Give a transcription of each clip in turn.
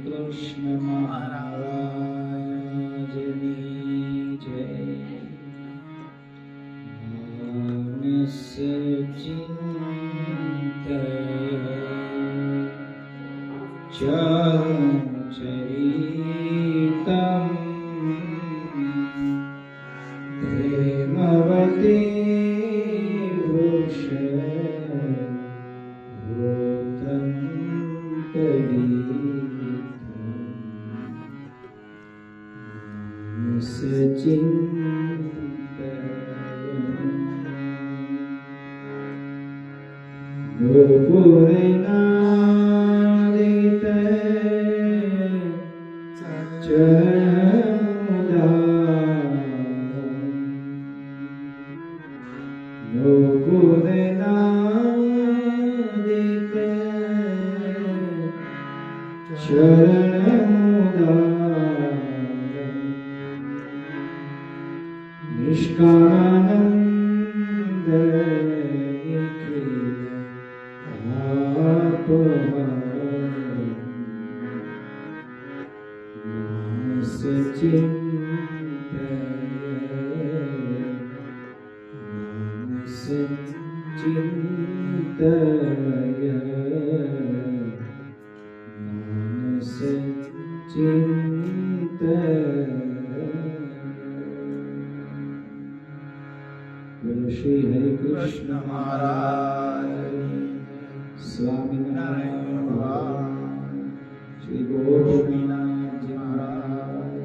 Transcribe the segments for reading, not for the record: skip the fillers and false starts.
કૃષ્ણ મહારાજની જય. માનસ ચિંતય ચરિતમ પ્રેમવતી ભૂષણ નિષ્કારાનંદ શ્રી હરિ કૃષ્ણ મહારાજ સ્વામિનારાયણ ભગવાન શ્રી ગોપીનાથજી મહારાજ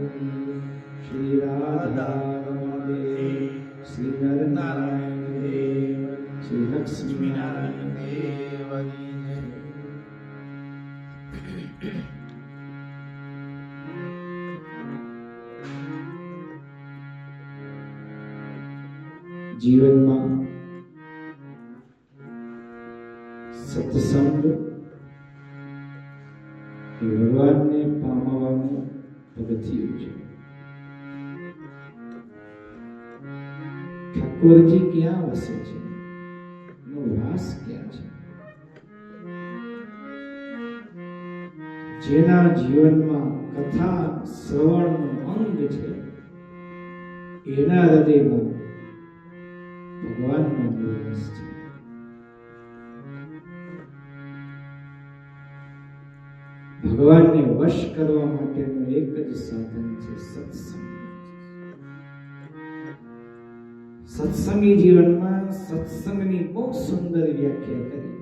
શ્રી રાધા દેવ શ્રી નરનારાયણ દેવ શ્રી લક્ષ્મીનારાયણ દેવ. જીવનમાં સત્સંગ એ ભગવાનને પામવાનું પગથિયું છે. ઠાકોરજી ક્યાં વસે છે, એનો વાસ ક્યાં છે? જેના જીવનમાં કથા શ્રવણનું અંગ છે, એના હૃદયમાં ભગવાનનો નિવાસ છે. ભગવાનને વશ કરવા માટેનું એક જ સાધન છે સત્સંગ. સત્સંગી જીવનમાં સત્સંગની બહુ સુંદર વ્યાખ્યા કરી.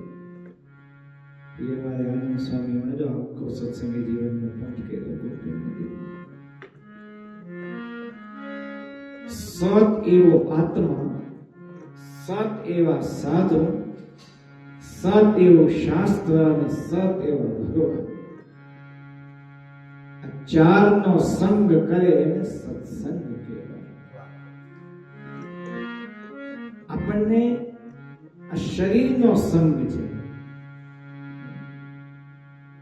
અમારે આનંદ સ્વામી મને જો આખો સત્સંગી જીવનનો પાઠ કર્યો. સત એવો આત્મા, સત એવા સાધુ, સત એવું શાસ્ત્ર અને સત એવો ભગવાન, આ ચારનો સંગ કરે એને સત્સંગ કહેવાય. આપણને આ શરીરનો સંગ છે.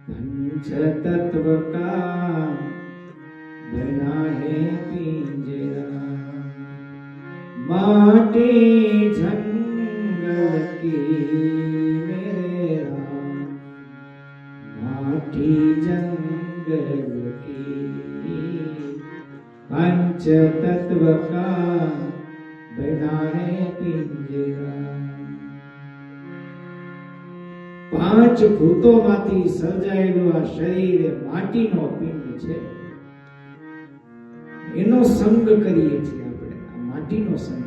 પંચ તત્વ કા બના હે પિંજરા, माटी जंगल की मेरे राम, माटी जंगल की पंच तत्व का बना है पिंजरा. પાંચ ભૂતોમાંથી સર્જાયેલું આ શરીર એ માટીનો પિંડ છે. એનો સંગ કરીએ છીએ. માટીનો સંગ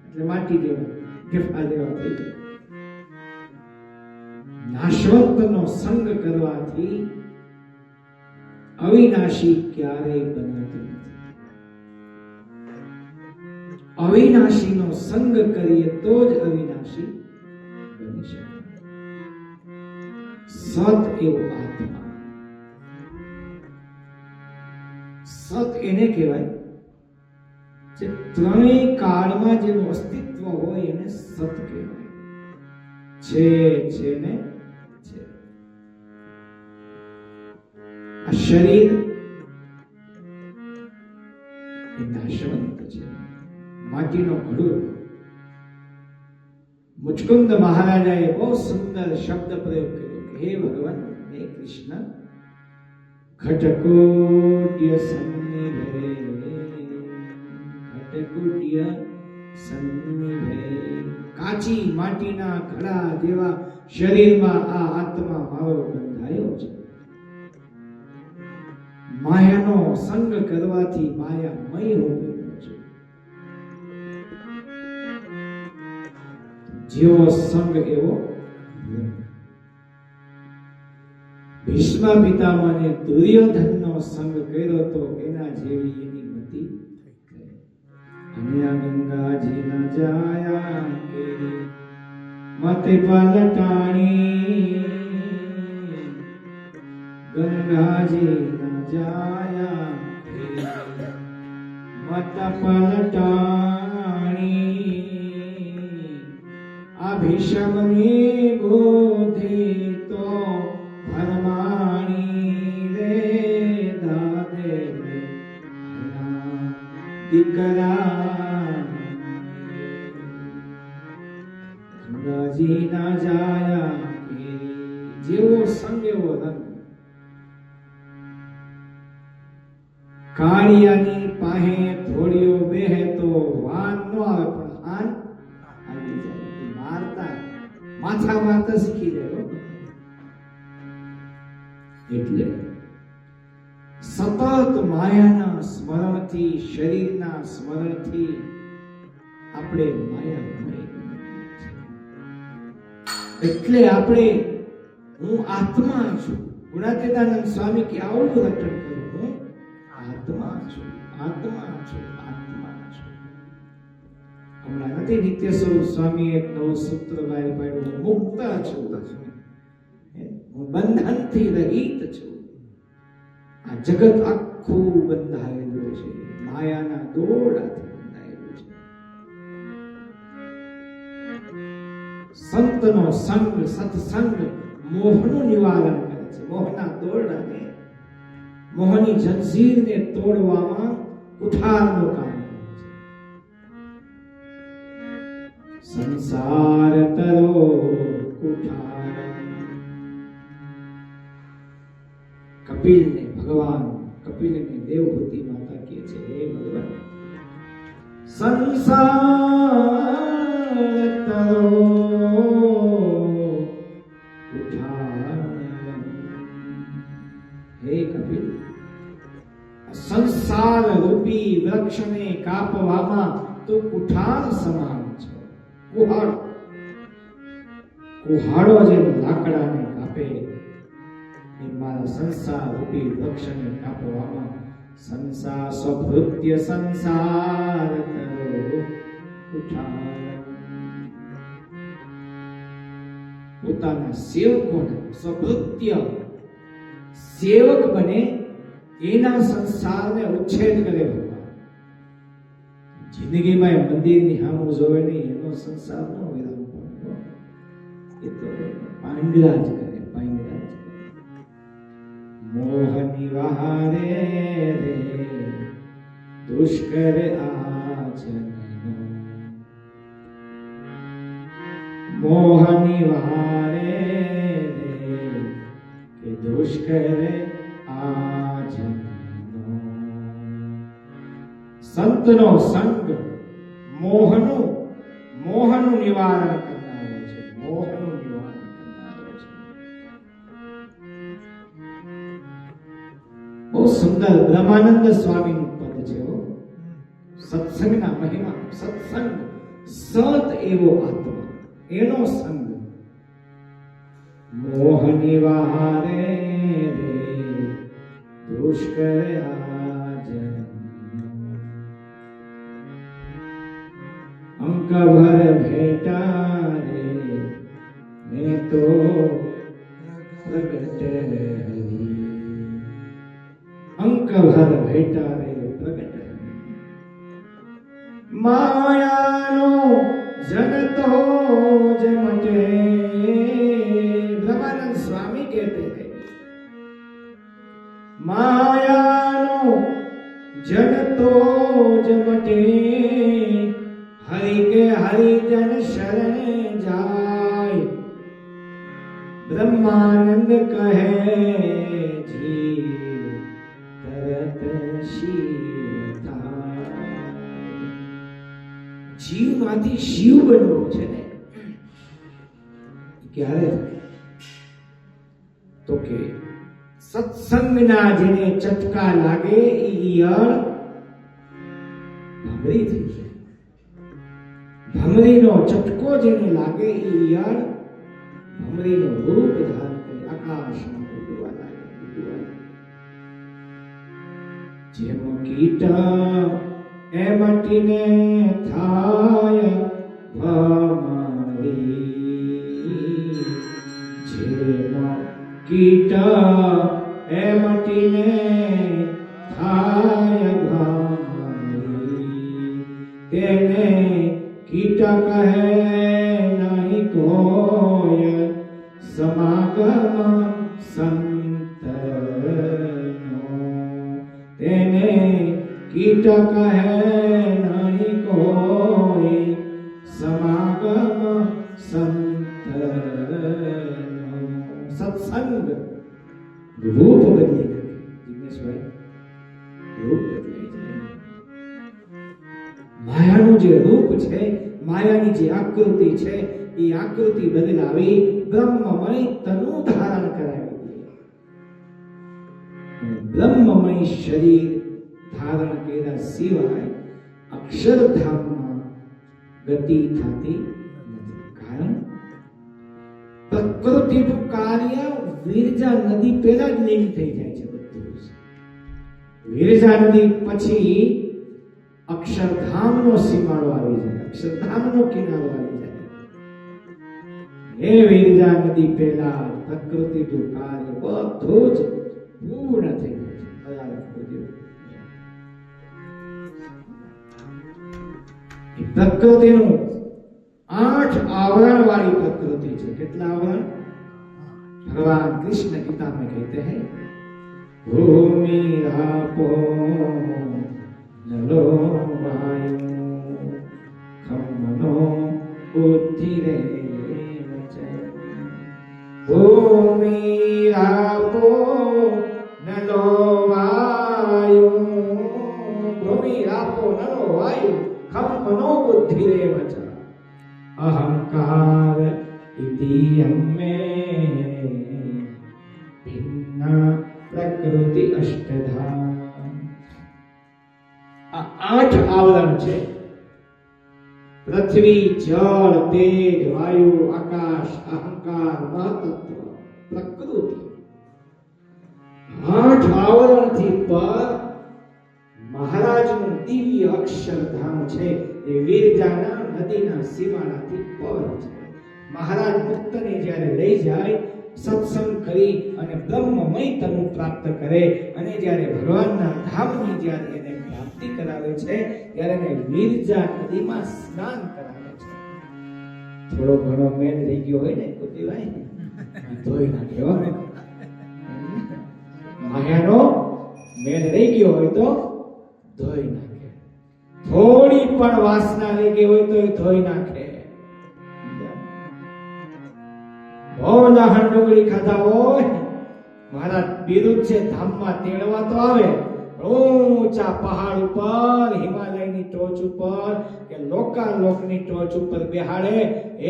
એટલે માટી દેવા ગેફા દેવા થઈ જાય. નાશવંતનો સંગ કરવાથી અવિનાશી ક્યારેય બનતું નથી. અવિનાશીનો સંગ કરીએ તો જ અવિનાશી બની શકે. સત એવો આત્મા, સત એને કહેવાય જે ત્રણેય કાળમાં જેનું અસ્તિત્વ હોય એને સત કહેવાય. છે ને છે. આ શરીર એ નાશવંત છે, માટીનો ઘડો. મુચકુંદ મહારાજાએ બહુ સુંદર શબ્દ પ્રયોગ કર્યો કે હે ભગવાન, હે કૃષ્ણ, ખટકોટ્ય સન્નિભે, ખટકોટ્ય સન્નિભે. કાચી માટીના ઘડા જેવા શરીરમાં આ આત્મા મારો બંધાયો છે. માયાનો સંગ કરવાથી માયામય હો ગયો છે. જેવો સંગ એવો ભીષ્મ પિતામહને દુર્યોધનનો સંગ કર્યો તો એના જેવી એની ગતિ. અને ગંગાજી ન જાયા કેરી મતે પલટાણી, ગંગાજી ન જાયા કેરી મત પલટાણી. આ ભીષ્મની બુદ્ધિ તો ભરમાણી રે દાદે દીકરા. ગંગાજી ના જાયા કેરી, જેવો સંગ એવો રંગ. કાળિયાની પાહે થોડીઓ બેહે તો વાન નો આવે પણ હાન આવી જાય. મારતા માથા મારતા શીખી જાય. એટલે સતત માયાના સ્મરણથી, શરીરના સ્મરણથી આપણે માયામય. એટલે આપણે હું આત્મા છું. ગુણાતીતાનંદ સ્વામી કે આવું રટણ કરું, હું આત્મા છું, આત્મા છું, આત્મા છું. હમણાં નથી નિત્ય સ્વરૂપ સ્વામી એક નવું સૂત્ર બહાર પાડ્યું, મુક્ત છું, હું બંધનથી રહિત છું. આ જગત આખું બંધાયેલું છે, માયાના દોરડાથી બંધાયેલું છે. સંતનો સંગ, સત્સંગ મોહનું નિવારણ કરે છે. મોહના દોરડાને, મોહની જંજીરને તોડવામાં કુઠારનું કામ કરે છે. સંસાર તરો કુઠાર. કપિલને ભગવાન, કપિલને દેવહૂતિ માતા કહે છે, હે ભગવાન, સંસાર તરો કુઠાર. હે કપિલ, સંસાર રૂપી વૃક્ષને કાપવામાં તો કુઠાર સમાન છો. કુહાડો, કુહાડો જેમ લાકડાને કાપે, મારા સંસાર રૂપી વૃક્ષને કાપવામાં સંસાર સ્વભૃત્ય સંસાર તરો કુઠાર. પોતાના સેવકોને સ્વભૃત્ય સેવક બને, એના સંસારને ઉચ્છેદ કરે ભગવાન. જિંદગીમાં મંદિરની સામું જોવે નહીં, એનો સંસાર નો વિરામ પામે. એ તો પાંડરા જ કરે, પાંડરા જ. મોહ નિવારે રે દુષ્કર આચરણ, મોહ નિવારે રે કે દુષ્કર આચરણ. સંતનો સંગ મોહનું નિવારણ કરનારો છે, મોહનું નિવારણ કરનારો છે. બહુ સુંદર બ્રહ્માનંદ સ્વામીનું પદ છે. સત્સંગના મહિમા, સત્સંગ સત એવો આત્મા, એનો સંગ. મોહ નિવારે રે દુષ્કર આચરણ, અંક ભર ભેટા રે મેં તો પ્રગટ હરી. અંક ભર ભેટા રે પ્રગટ. માયાનો જનતો જ મટે. બ્રહ્માનંદ સ્વામી કહેતે હૈ, માયાનો જનતો જ મટે, હરિ કે હરિજન શરણે જાય. બ્રહ્માનંદ કહે જીવ જીવમાંથી શિવ બનવું છે ને, ક્યારે તો કે સત્સંગના જેને ચટકા લાગે એ ઈયળ ભમરી થઈ જાય. ભમરીનો ચટકો જેને લાગે એ ઈયળ ભમરીનું રૂપ ધારણ કરી આકાશમાં ઉડવા લાગે. જેમ કીટ એ મટીને થાય ભમરી, જેમ કીટ એ મટીને થાય ભમરી, તેને કીટ કહે નહીં કોઈ સમાગમ સંતનો, તેને કીટ કહે નહીં કોઈ સમાગમ સંતનો. સત્સંગ રૂપ બદલી નાખે. જિગ્નેશભાઈ, રૂપ બદલાઈ જાય. માયાનું જે રૂપ છે, માયાની જે આકૃતિ છે, એ આકૃતિ બદલાવી બ્રહ્મમય તનુ ધારણ કરાવી દે. બ્રહ્મમય શરીર ધારણ કર્યા સિવાય અક્ષરધામમાં ગતિ થતી નથી. કારણ પ્રકૃતિનું કાર્ય વિરજા નદી પહેલા જ લીન થઈ જાય છે. બધું વિરજા નદી પછી અક્ષરધામનો સીમાડો આવી જાય, અક્ષરધામનો કિનારો આવી જાય. એ વિરજા નદી પહેલા પ્રકૃતિનું કાર્ય બધું જ પૂર્ણ થઈ જાય છે. પ્રકૃતિનું 8 आवरण वाली प्रकृति है. कितना आवरण? भगवान कृष्ण गीता में कहते हैं भूमि आपो जलो वायु खम मनो बुद्धि रेवच. भूमि आपो नलो वायु, भूमि आपो नलो वायु खम मनो बुद्धि रेवच. अहंकार इति हमें भिन्न प्रकृति अष्टधा. આ 8 આવરણ છે. પૃથ્વી, જળ, તેજ, વાયુ, આકાશ, અહંકાર, મહતત્વ, પ્રકૃતિ. 8 આવરણથી પર મહારાજનું દિવ્ય અક્ષરધામ છે. એ વિરજાના નદીના સીમાડાથી પર છે. મહારાજ મુક્તને જ્યારે લઈ જાય, સત્સંગ કરી અને બ્રહ્મમય તનુ પ્રાપ્ત કરે અને જ્યારે ભગવાનના ધામની જ્યારે એને પ્રાપ્તિ કરાવે છે, ત્યારે એને વિરજા નદીમાં સ્નાન કરાવે છે. થોડો ઘણો મેલ રહી ગયો હોય ને તો દેવાય ને, ધોઈ નાખ્યો. માયાનો મેલ રહી ગયો હોય તો ધોઈ નાખે. થોડી પણ વાસના રહી ગઈ હોય તો એ ધોઈ નાખે. બહુ લહણ ડુંગળી ખાધા હોય, મારા બિરુદ છે ધામમાં તેડવા તો આવે, ઊંચા પહાડ ઉપર, હિમાલયની ટોચ ઉપર કે લોકાલોકની ટોચ ઉપર બેહાડે,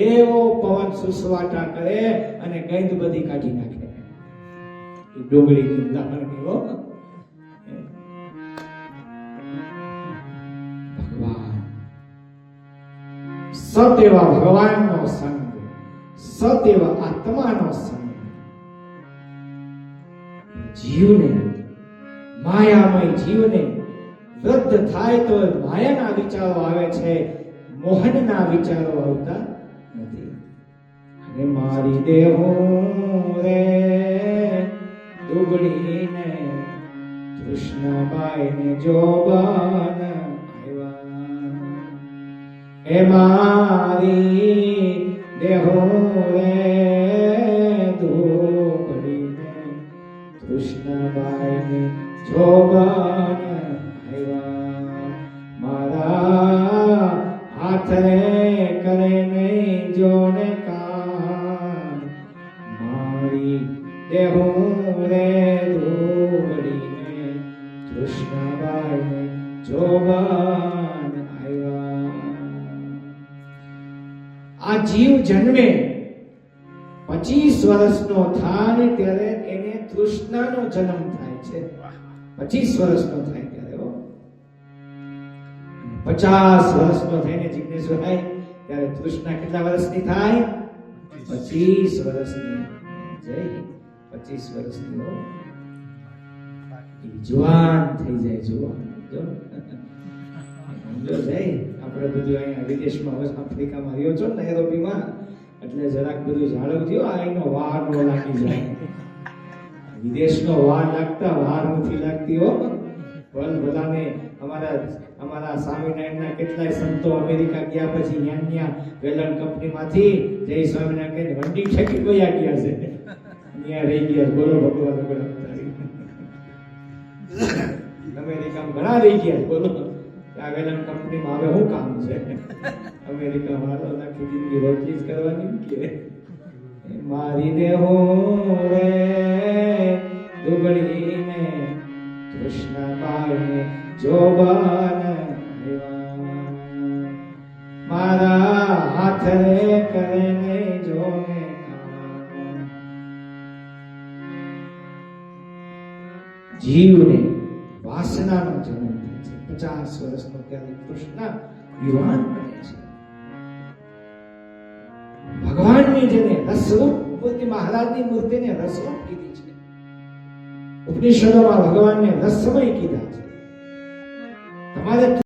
એવો પવન સુસવાટા કરે અને ગંધ બધી કાઢી નાખે. ડુંગળીની લહણની હો. ભગવાન સત એવા ભગવાનનો સંગ, સત એવા આત્માનો સંગ જીવને, માયામય જીવને વૃદ્ધ થાય તો માયાના વિચારો આવે છે, મોહનના વિચારો આવતા નથી. અને મારી દેહું રે દુબળીને કૃષ્ણબાઈને જોબન આવ્યા. એ મારી દેહું રે દુબળીને કૃષ્ણબાઈને જોબન આવ્યા. મારા હાથને કરે નહીં જોને કામ, મારી દેહું રે દુબળીને કૃષ્ણબાઈને જોબન આવ્યા. આ જીવ જન્મે 25 વર્ષનો થાય ત્યારે એને તૃષ્ણાનો જન્મ થાય છે. 25 વર્ષનો થાય ત્યારે 50 વર્ષનો થઈને જિજ્ઞેશ્વરાય ત્યારે તૃષ્ણા કેટલા વર્ષની થાય? 25 વર્ષની. જય 25 વર્ષની હો. જુવાન થઈ જાય, જુવાન. જો જય આપણે બધું અહીંયા વિદેશમાં આફ્રિકામાં રહ્યો છો ને, નૈરોબીમાં, એટલે જરાક બધું જાળવ થયો. આ એનો વાર નો લાગી જાય. વિદેશનો વાર લાગતા વાર નથી લાગતી હો. ભલ ભલાને અમારા સ્વામિનારાયણના કેટલાય સંતો અમેરિકા ગયા પછી ન્યા વેલણ કંપનીમાંથી જય સ્વામિનારાયણ વંડી ઠેકી ગયા છે. ત્યાં રહી ગયા. બોલો ભગવાન અમેરિકામાં ઘણા રહી ગયા. બોલો આ વેલણ કંપનીમાં હવે શું કામ છે? અમેરિકામાં આખી જિંદગી રોટલી જ કરવાની કે મારી દે હો રે દુબળીને કૃષ્ણબાઈને જોબાન મારા હાથ રે કરીને જોને જીવને વાસનાનો જન્મ થાય છે. 50 વર્ષનો ત્યારે કૃષ્ણ યુવાન બને છે. ભગવાનની જેને રસરૂપ મૂર્તિ, મહારાજની મૂર્તિને રસરૂપ કીધી છે. ઉપનિષદોમાં ભગવાનને રસમય કીધા છે. તમારે